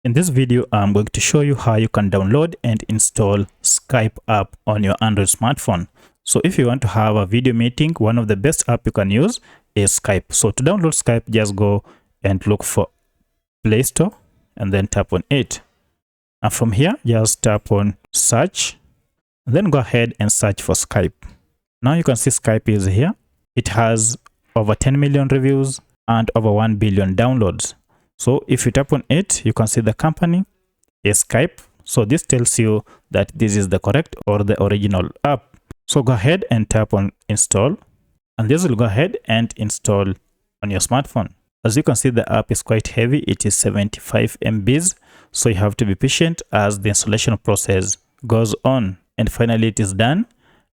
In this video, I'm going to show you how you can download and install Skype app on your Android smartphone. So if you want to have a video meeting, one of the best app you can use is Skype. So to download Skype, just go and look for Play Store and then tap on it. And from here, just tap on search, and then go ahead and search for Skype. Now you can see Skype is here. It has over 10 million reviews and over 1 billion downloads. So if you tap on it, you can see the company is Skype. So this tells you that this is the correct or the original app. So go ahead and tap on install, and this will go ahead and install on your smartphone. As you can see, the app is quite heavy. It is 75 MBs. So you have to be patient as the installation process goes on. And finally, it is done,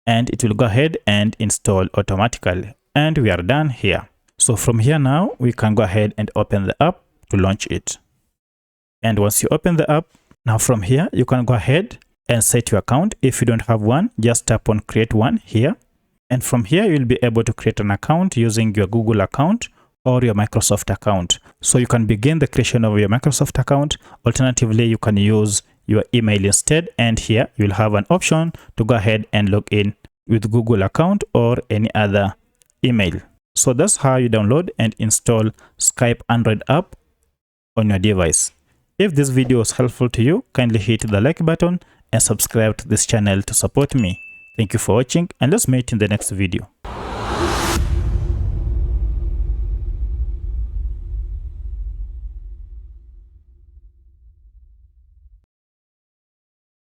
and it will go ahead and install automatically. And we are done here. So from here now, we can go ahead and open the app to launch it. And once you open the app, now from here, you can go ahead and set your account. If you don't have one, just tap on create one here. And from here, you'll be able to create an account using your Google account or your Microsoft account. So you can begin the creation of your Microsoft account. Alternatively, you can use your email instead. And here you'll have an option to go ahead and log in with Google account or any other email. So that's how you download and install Skype Android app on your device. If this video was helpful to you, kindly hit the like button and subscribe to this channel to support me. Thank you for watching, and let's meet in the next video.